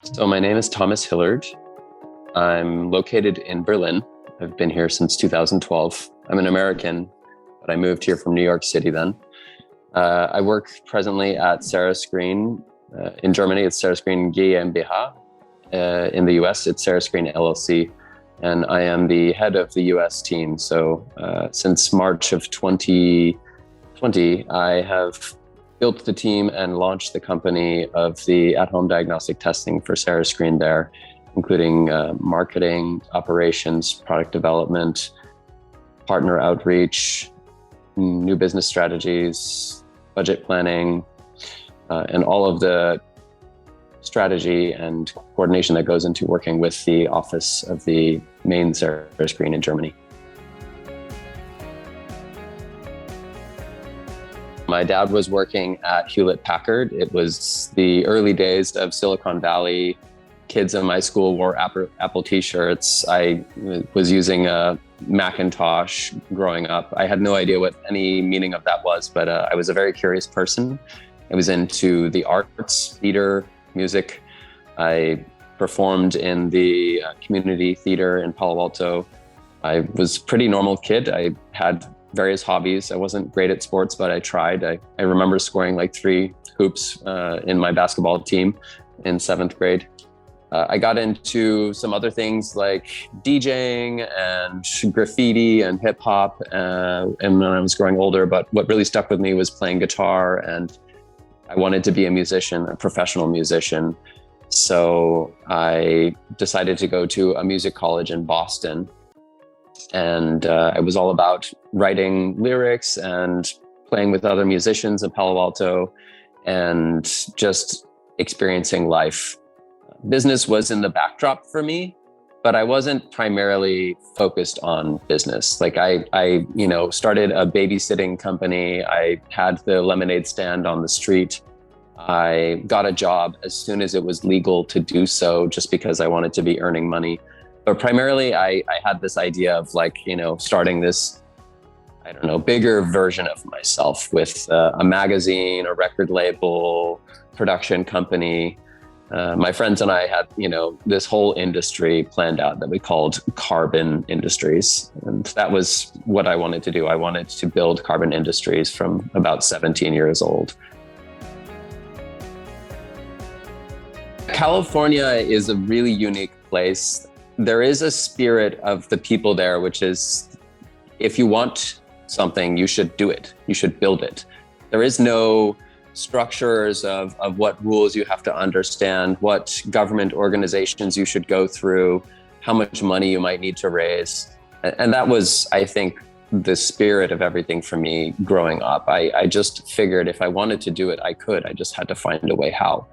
So my name is Thomas Hillard. I'm located in Berlin. I've been here since 2012. I'm an American, but I moved here from New York City then. I work presently at Sarah Screen. In Germany, it's Sarah Screen GmbH. In the US, it's Sarah Screen LLC. And I am the head of the US team. So since March of 2020, I have built the team and launched the company of the at-home diagnostic testing for Sarah Screen there, including marketing, operations, product development, partner outreach, new business strategies, budget planning, and all of the strategy and coordination that goes into working with the office of the main Sarah Screen in Germany. My dad was working at Hewlett-Packard. It was the early days of Silicon Valley. Kids in my school wore Apple t-shirts. I was using a Macintosh growing up. I had no idea what any meaning of that was, but I was a very curious person. I was into the arts, theater, music. I performed in the community theater in Palo Alto. I was a pretty normal kid. I had various hobbies. I wasn't great at sports, but I tried. I remember scoring like 3 hoops in my basketball team in 7th grade. I got into some other things like DJing and graffiti and hip hop and when I was growing older, but what really stuck with me was playing guitar, and I wanted to be a musician, a professional musician. So I decided to go to a music college in Boston. And it was all about writing lyrics and playing with other musicians in Palo Alto and just experiencing life. Business was in the backdrop for me, but I wasn't primarily focused on business. Like I started a babysitting company. I had the lemonade stand on the street. I got a job as soon as it was legal to do so, just because I wanted to be earning money. But primarily, I had this idea of starting this, bigger version of myself with a magazine, a record label, production company. My friends and I had, this whole industry planned out that we called Carbon Industries. And that was what I wanted to do. I wanted to build Carbon Industries from about 17 years old. California is a really unique place. There is a spirit of the people there, which is, if you want something, you should do it. You should build it. There is no structures of what rules you have to understand, what government organizations you should go through, how much money you might need to raise. And that was, I think, the spirit of everything for me growing up. I just figured if I wanted to do it, I could. I just had to find a way how.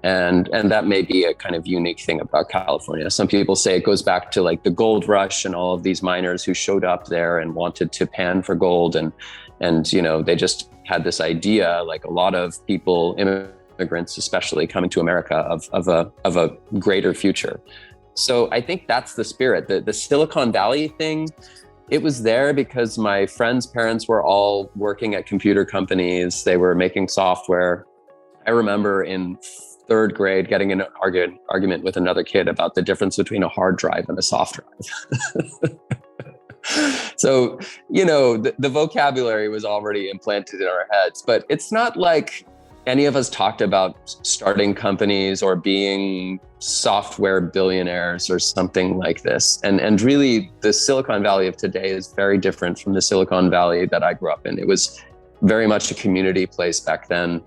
And that may be a kind of unique thing about California. Some people say it goes back to like the gold rush and all of these miners who showed up there and wanted to pan for gold. And they just had this idea, like a lot of people, immigrants especially, coming to America of a greater future. So I think that's the spirit. The Silicon Valley thing, it was there because my friends' parents were all working at computer companies. They were making software. I remember in 3rd grade getting in an argument with another kid about the difference between a hard drive and a soft drive. So, the vocabulary was already implanted in our heads, but it's not like any of us talked about starting companies or being software billionaires or something like this. And really, the Silicon Valley of today is very different from the Silicon Valley that I grew up in. It was very much a community place back then.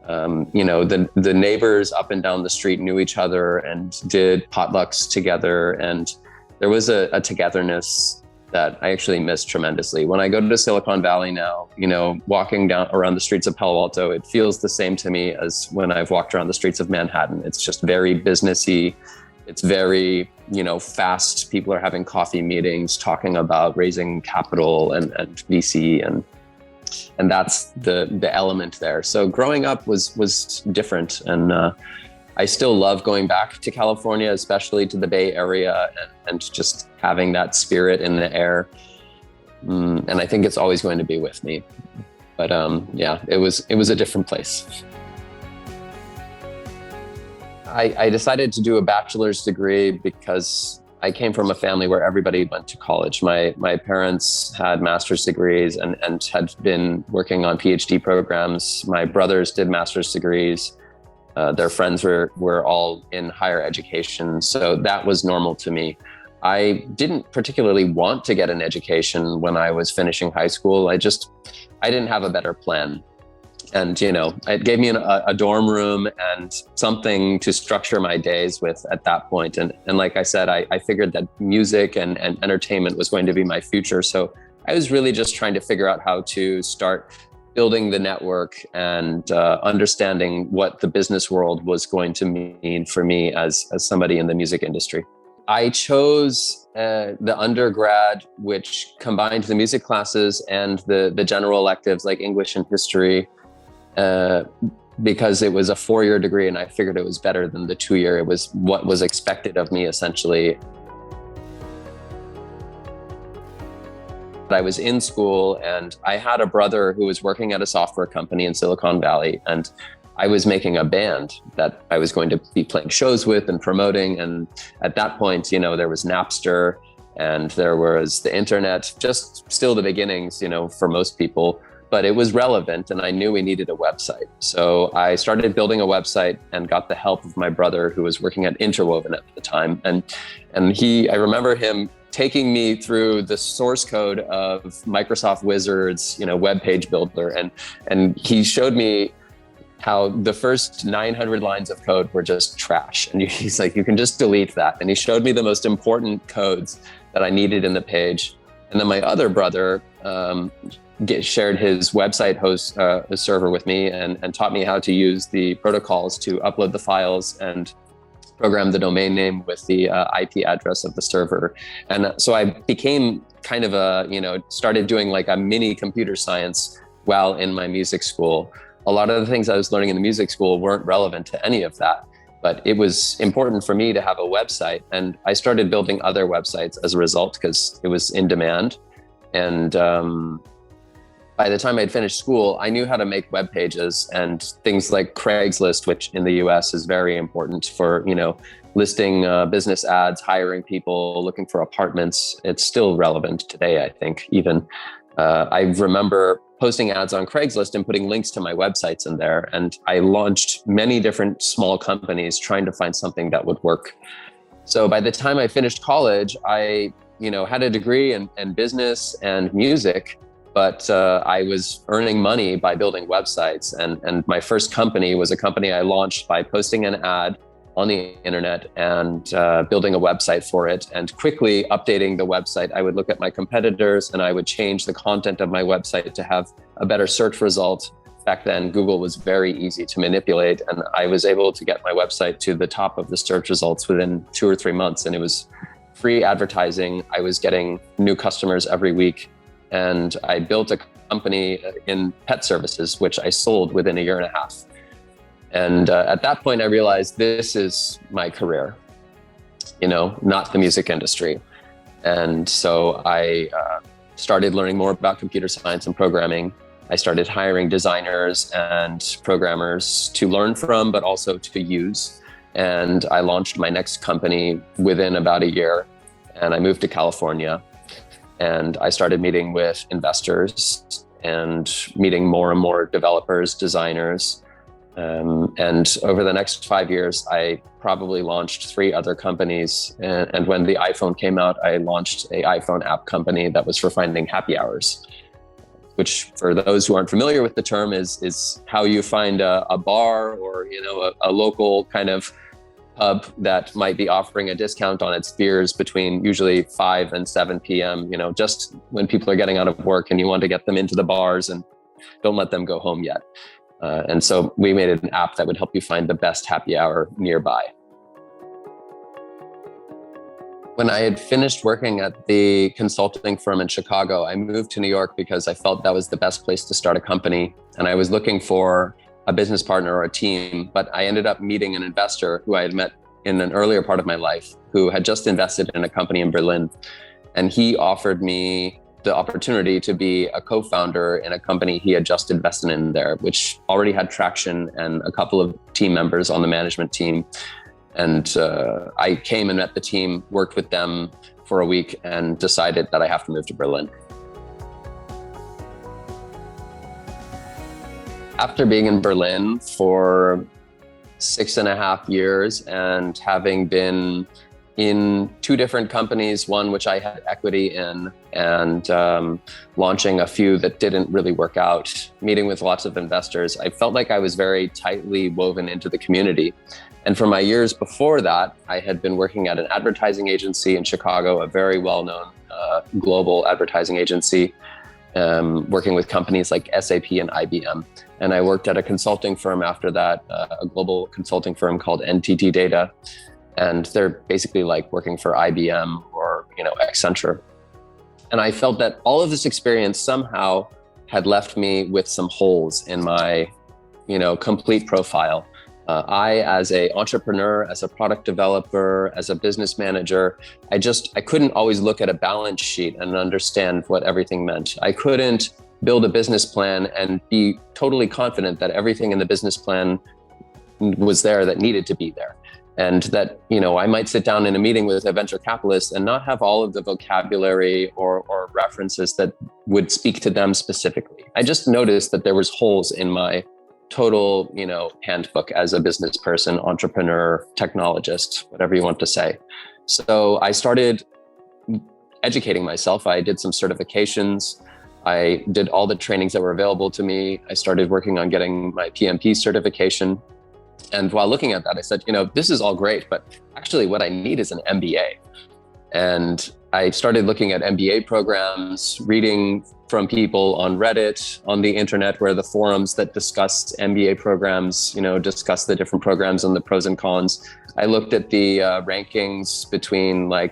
The neighbors up and down the street knew each other and did potlucks together. And there was a togetherness that I actually miss tremendously. When I go to Silicon Valley now, walking down around the streets of Palo Alto, it feels the same to me as when I've walked around the streets of Manhattan. It's just very businessy. It's very, fast. People are having coffee meetings, talking about raising capital and VC and that's the element there. So growing up was different, and I still love going back to California, especially to the Bay Area, and just having that spirit in the air. And I think it's always going to be with me. But it was a different place. I decided to do a bachelor's degree because I came from a family where everybody went to college. My parents had master's degrees and had been working on PhD programs. My brothers did master's degrees. Their friends were all in higher education. So that was normal to me. I didn't particularly want to get an education when I was finishing high school. I didn't have a better plan. And, it gave me a dorm room and something to structure my days with at that point. And like I said, I figured that music and entertainment was going to be my future. So I was really just trying to figure out how to start building the network and understanding what the business world was going to mean for me as somebody in the music industry. I chose the undergrad, which combined the music classes and the general electives like English and history. Because it was a 4-year degree and I figured it was better than the 2-year. It was what was expected of me, essentially. I was in school and I had a brother who was working at a software company in Silicon Valley, and I was making a band that I was going to be playing shows with and promoting. And at that point, there was Napster and there was the internet, just still the beginnings, for most people. But it was relevant and I knew we needed a website. So I started building a website and got the help of my brother who was working at Interwoven at the time. And I remember him taking me through the source code of Microsoft Wizard's, web page builder. And he showed me how the first 900 lines of code were just trash. And he's like, you can just delete that. And he showed me the most important codes that I needed in the page. And then my other brother, shared his website host server with me and taught me how to use the protocols to upload the files and program the domain name with the IP address of the server. And so I became kind of started doing like a mini computer science while in my music school. A lot of the things I was learning in the music school weren't relevant to any of that, but it was important for me to have a website. And I started building other websites as a result because it was in demand. And by the time I'd finished school, I knew how to make web pages and things like Craigslist, which in the US is very important for, listing business ads, hiring people, looking for apartments. It's still relevant today, I think, even. I remember posting ads on Craigslist and putting links to my websites in there. And I launched many different small companies trying to find something that would work. So by the time I finished college, I, had a degree in business and music. But I was earning money by building websites. And my first company was a company I launched by posting an ad on the internet and building a website for it and quickly updating the website. I would look at my competitors and I would change the content of my website to have a better search result. Back then, Google was very easy to manipulate. And I was able to get my website to the top of the search results within 2 or 3 months. And it was free advertising. I was getting new customers every week. And I built a company in pet services, which I sold within a year and a half. And at that point, I realized this is my career, not the music industry. And so I started learning more about computer science and programming. I started hiring designers and programmers to learn from, but also to use. And I launched my next company within about a year. And I moved to California. And I started meeting with investors and meeting more and more developers, designers. And over the next 5 years, I probably launched 3 other companies. And when the iPhone came out, I launched an iPhone app company that was for finding happy hours, which for those who aren't familiar with the term is how you find a bar or, a local kind of pub that might be offering a discount on its beers between usually 5 and 7 p.m., just when people are getting out of work and you want to get them into the bars and don't let them go home yet. And so we made an app that would help you find the best happy hour nearby. When I had finished working at the consulting firm in Chicago, I moved to New York because I felt that was the best place to start a company. And I was looking for a business partner or a team, but I ended up meeting an investor who I had met in an earlier part of my life, who had just invested in a company in Berlin. And he offered me the opportunity to be a co-founder in a company he had just invested in there, which already had traction and a couple of team members on the management team. And I came and met the team, worked with them for a week, and decided that I have to move to Berlin. After being in Berlin for 6.5 years and having been in 2 different companies, one which I had equity in, and launching a few that didn't really work out, meeting with lots of investors, I felt like I was very tightly woven into the community. And for my years before that, I had been working at an advertising agency in Chicago, a very well-known global advertising agency, working with companies like SAP and IBM. And I worked at a consulting firm after that, a global consulting firm called NTT Data. And they're basically like working for IBM or, Accenture. And I felt that all of this experience somehow had left me with some holes in my, complete profile. I, as an entrepreneur, as a product developer, as a business manager, I couldn't always look at a balance sheet and understand what everything meant. I couldn't build a business plan and be totally confident that everything in the business plan was there that needed to be there. And that, I might sit down in a meeting with a venture capitalist and not have all of the vocabulary or references that would speak to them specifically. I just noticed that there was holes in my total, handbook as a business person, entrepreneur, technologist, whatever you want to say. So I started educating myself. I did some certifications. I did all the trainings that were available to me. I started working on getting my PMP certification. And while looking at that, I said, this is all great, but actually what I need is an MBA. And I started looking at MBA programs, reading from people on Reddit, on the internet, where the forums that discuss MBA programs, discuss the different programs and the pros and cons. I looked at the rankings between I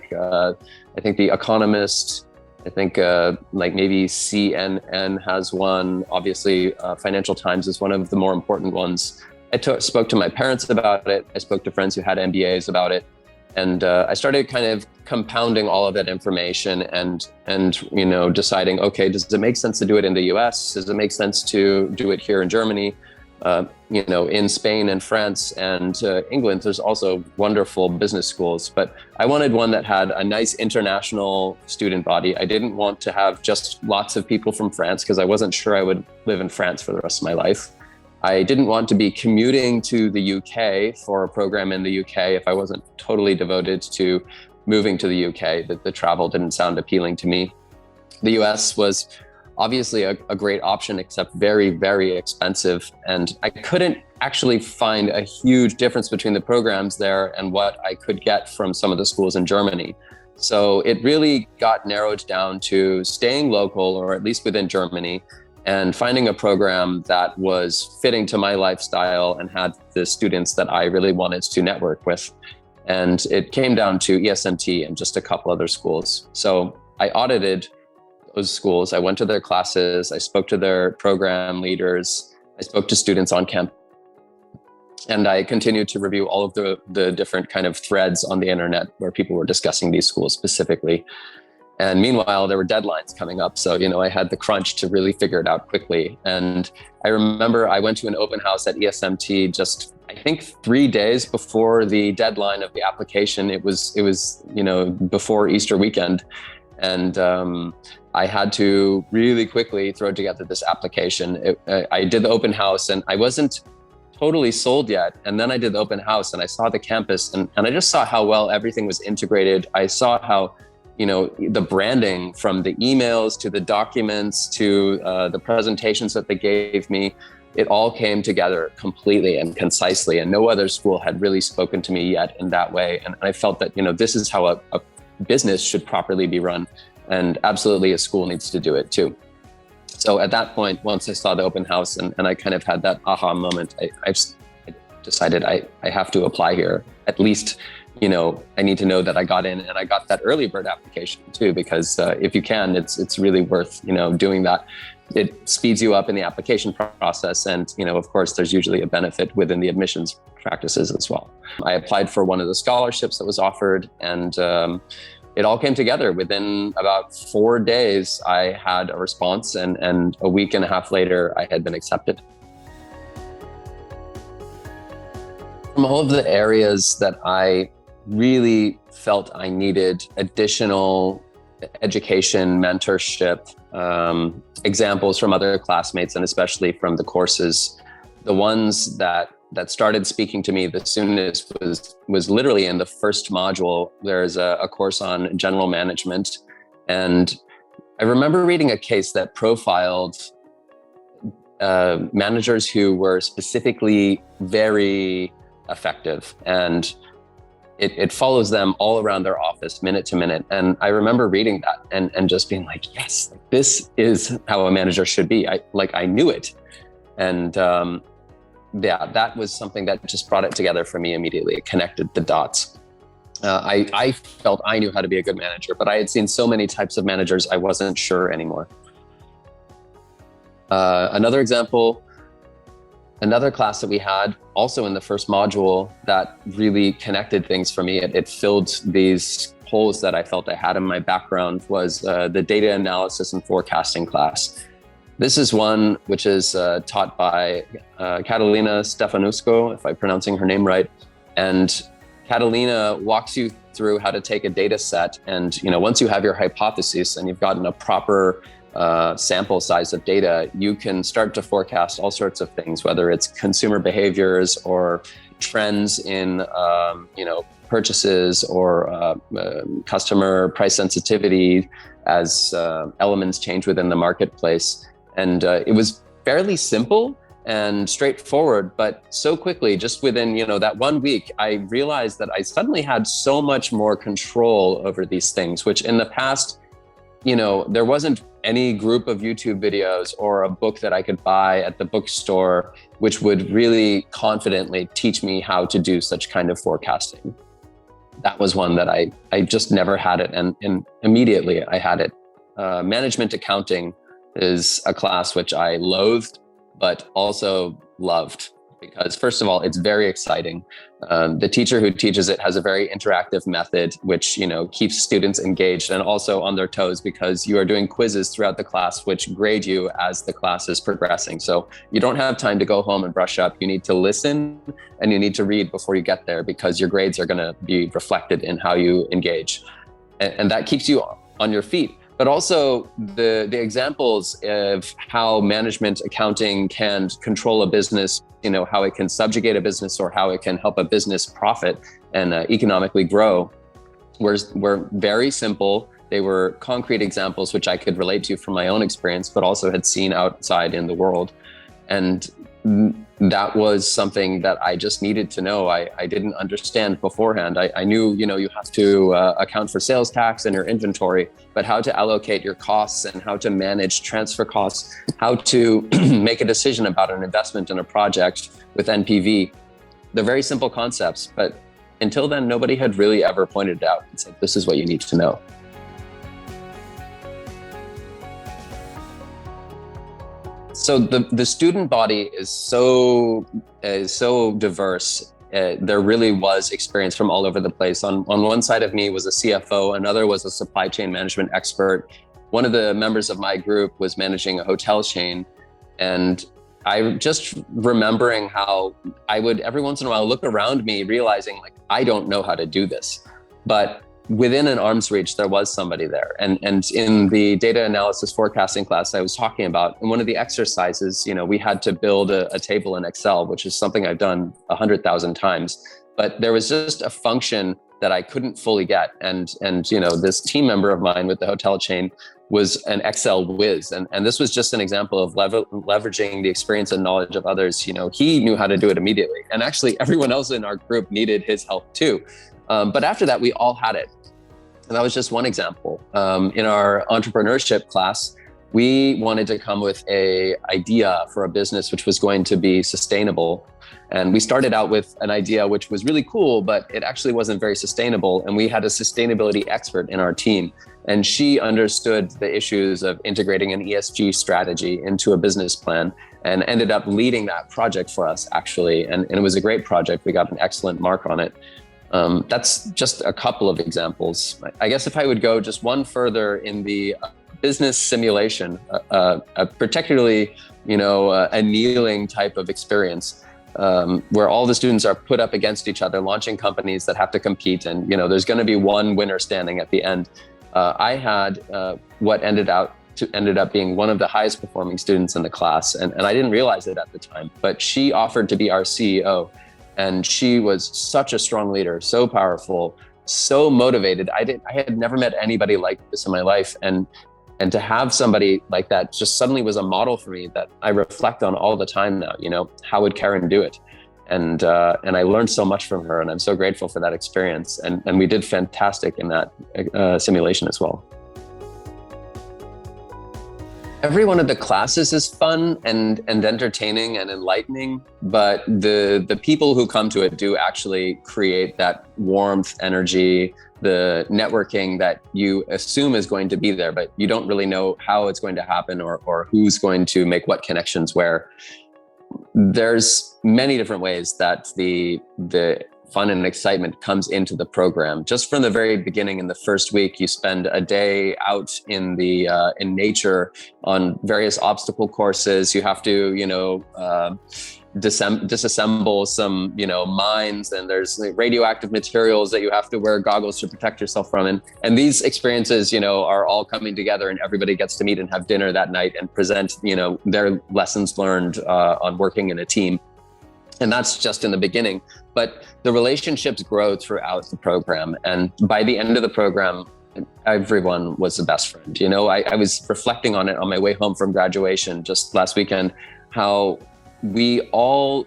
think The Economist, I think maybe CNN has one. Obviously, Financial Times is one of the more important ones. I spoke to my parents about it. I spoke to friends who had MBAs about it. And I started kind of compounding all of that information and deciding, okay, does it make sense to do it in the US? Does it make sense to do it here in Germany? In Spain and France and England, there's also wonderful business schools, but I wanted one that had a nice international student body. I didn't want to have just lots of people from France because I wasn't sure I would live in France for the rest of my life. I didn't want to be commuting to the UK for a program in the UK if I wasn't totally devoted to moving to the UK. The travel didn't sound appealing to me. The US was obviously a great option, except very, very expensive. And I couldn't actually find a huge difference between the programs there and what I could get from some of the schools in Germany. So it really got narrowed down to staying local, or at least within Germany, and finding a program that was fitting to my lifestyle and had the students that I really wanted to network with. And it came down to ESMT and just a couple other schools. So I audited those schools. I went to their classes. I spoke to their program leaders. I spoke to students on campus. And I continued to review all of the different kind of threads on the internet where people were discussing these schools specifically. And meanwhile, there were deadlines coming up. So, I had the crunch to really figure it out quickly. And I remember I went to an open house at ESMT just, I think, 3 days before the deadline of the application. It was before Easter weekend. And I had to really quickly throw together this application. I did the open house and I wasn't totally sold yet. And then I did the open house and I saw the campus and I just saw how well everything was integrated. I saw how the branding, from the emails to the documents to the presentations that they gave me, it all came together completely and concisely. And no other school had really spoken to me yet in that way. And I felt that, this is how a business should properly be run. And absolutely a school needs to do it too. So at that point, once I saw the open house and I kind of had that aha moment, I decided I have to apply here. At least, I need to know that I got in, and I got that early bird application too, because if you can, it's really worth, doing that. It speeds you up in the application process. And, of course, there's usually a benefit within the admissions practices as well. I applied for one of the scholarships that was offered, and it all came together. Within about 4 days, I had a response, and a week and a half later, I had been accepted. From all of the areas that I really felt I needed additional education, mentorship, examples from other classmates, and especially from the courses, the ones that started speaking to me the soonest was literally in the first module. There's a course on general management. And I remember reading a case that profiled managers who were specifically very effective, and it follows them all around their office minute to minute. And I remember reading that and just being like, yes, this is how a manager should be. I knew it. And yeah, that was something that just brought it together for me immediately. It connected the dots. I felt I knew how to be a good manager, but I had seen so many types of managers, I wasn't sure anymore. Another example, another class that we had also in the first module that really connected things for me, it filled these holes that I felt I had in my background, was the data analysis and forecasting class. This is one which is taught by Catalina Stefanusco, if I'm pronouncing her name right. And Catalina walks you through how to take a data set. And once you have your hypothesis and you've gotten a proper sample size of data, you can start to forecast all sorts of things, whether it's consumer behaviors or trends in purchases or customer price sensitivity as elements change within the marketplace. And it was fairly simple and straightforward, but so quickly, just within that 1 week, I realized that I suddenly had so much more control over these things, which in the past, there wasn't any group of YouTube videos or a book that I could buy at the bookstore, which would really confidently teach me how to do such kind of forecasting. That was one that I just never had it. And immediately I had it. Management accounting is a class which I loathed, but also loved, because first of all, it's very exciting. The teacher who teaches it has a very interactive method, which keeps students engaged and also on their toes, because you are doing quizzes throughout the class, which grade you as the class is progressing. So you don't have time to go home and brush up. You need to listen and you need to read before you get there, because your grades are going to be reflected in how you engage. And that keeps you on your feet. But also the examples of how management accounting can control a business, how it can subjugate a business or how it can help a business profit and economically grow, were very simple. They were concrete examples which I could relate to from my own experience, but also had seen outside in the world. And that was something that I just needed to know. I didn't understand beforehand. I knew, you have to account for sales tax and your inventory, but how to allocate your costs and how to manage transfer costs, how to make a decision about an investment in a project with NPV. They're very simple concepts, but until then, nobody had really ever pointed it out and said, this is what you need to know. So the student body is so diverse. There really was experience from all over the place. On one side of me was a CFO, another was a supply chain management expert. One of the members of my group was managing a hotel chain. And I just remembering how I would every once in a while look around me, realizing I don't know how to do this. But within an arm's reach, there was somebody there. And in the data analysis forecasting class I was talking about, in one of the exercises, we had to build a table in Excel, which is something I've done 100,000 times. But there was just a function that I couldn't fully get. And this team member of mine with the hotel chain was an Excel whiz. And this was just an example of leveraging the experience and knowledge of others. He knew how to do it immediately. And actually everyone else in our group needed his help too. But after that, we all had it. And that was just one example. In our entrepreneurship class, we wanted to come with an idea for a business which was going to be sustainable. And we started out with an idea which was really cool, but it actually wasn't very sustainable. And we had a sustainability expert in our team. And she understood the issues of integrating an ESG strategy into a business plan and ended up leading that project for us, actually. And it was a great project. We got an excellent mark on it. That's just a couple of examples. I guess if I would go just one further in the business simulation, particularly, annealing type of experience, where all the students are put up against each other, launching companies that have to compete, and there's going to be one winner standing at the end. I had what ended up being one of the highest performing students in the class, and I didn't realize it at the time, but she offered to be our CEO, and she was such a strong leader, so powerful, so motivated. I had never met anybody like this in my life, and to have somebody like that just suddenly was a model for me that I reflect on all the time now. How would Karen do it? And I learned so much from her, and I'm so grateful for that experience. And we did fantastic in that simulation as well. Every one of the classes is fun and entertaining and enlightening, but the people who come to it do actually create that warmth, energy, the networking that you assume is going to be there, but you don't really know how it's going to happen or who's going to make what connections where. There's many different ways that the fun and excitement comes into the program. Just from the very beginning, in the first week, you spend a day out in nature on various obstacle courses. You have to, disassemble some, mines, and there's radioactive materials that you have to wear goggles to protect yourself from. And these experiences, are all coming together, and everybody gets to meet and have dinner that night and present, their lessons learned on working in a team. And that's just in the beginning, but the relationships grow throughout the program. And by the end of the program, everyone was the best friend. I was reflecting on it on my way home from graduation just last weekend, how we all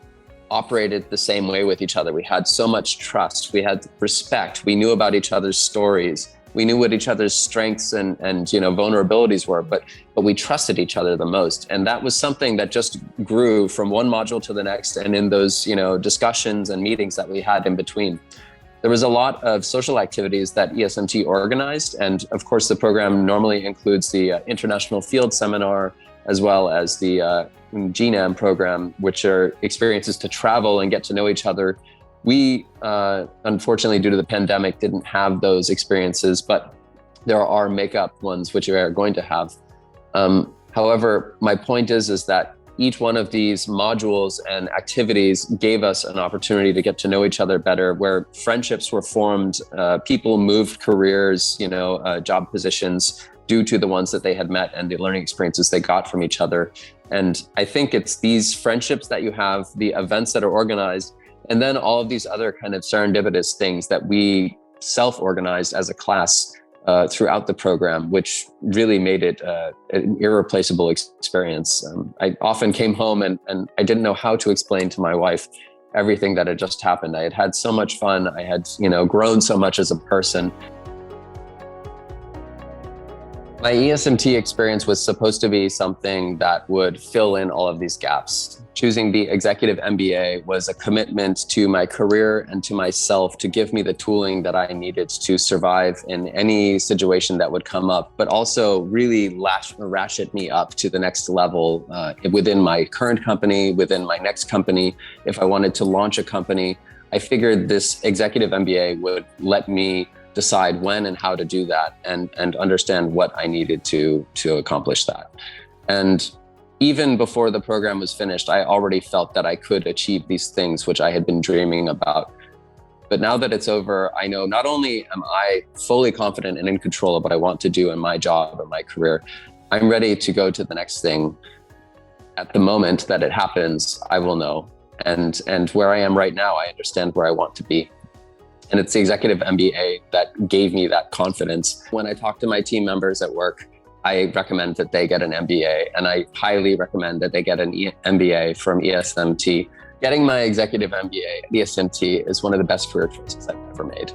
operated the same way with each other. We had so much trust, we had respect, we knew about each other's stories. We knew what each other's strengths and vulnerabilities were, but we trusted each other the most. And that was something that just grew from one module to the next, and in those discussions and meetings that we had in between. There was a lot of social activities that ESMT organized, and of course the program normally includes the International Field Seminar, as well as the GNAM program, which are experiences to travel and get to know each other. We, unfortunately, due to the pandemic, didn't have those experiences, but there are makeup ones which we are going to have. However, my point is that each one of these modules and activities gave us an opportunity to get to know each other better, where friendships were formed, people moved careers, job positions due to the ones that they had met and the learning experiences they got from each other. And I think it's these friendships that you have, the events that are organized, and then all of these other kind of serendipitous things that we self-organized as a class throughout the program, which really made it an irreplaceable experience. I often came home and I didn't know how to explain to my wife everything that had just happened. I had had so much fun. I had, grown so much as a person. My ESMT experience was supposed to be something that would fill in all of these gaps. Choosing the Executive MBA was a commitment to my career and to myself to give me the tooling that I needed to survive in any situation that would come up, but also really ratchet me up to the next level within my current company, within my next company. If I wanted to launch a company, I figured this Executive MBA would let me decide when and how to do that, and understand what I needed to accomplish that. And even before the program was finished, I already felt that I could achieve these things which I had been dreaming about. But now that it's over, I know not only am I fully confident and in control of what I want to do in my job and my career, I'm ready to go to the next thing. At the moment that it happens, I will know. And where I am right now, I understand where I want to be. And it's the Executive MBA that gave me that confidence. When I talk to my team members at work, I recommend that they get an MBA, and I highly recommend that they get an MBA from ESMT. Getting my Executive MBA at ESMT is one of the best career choices I've ever made.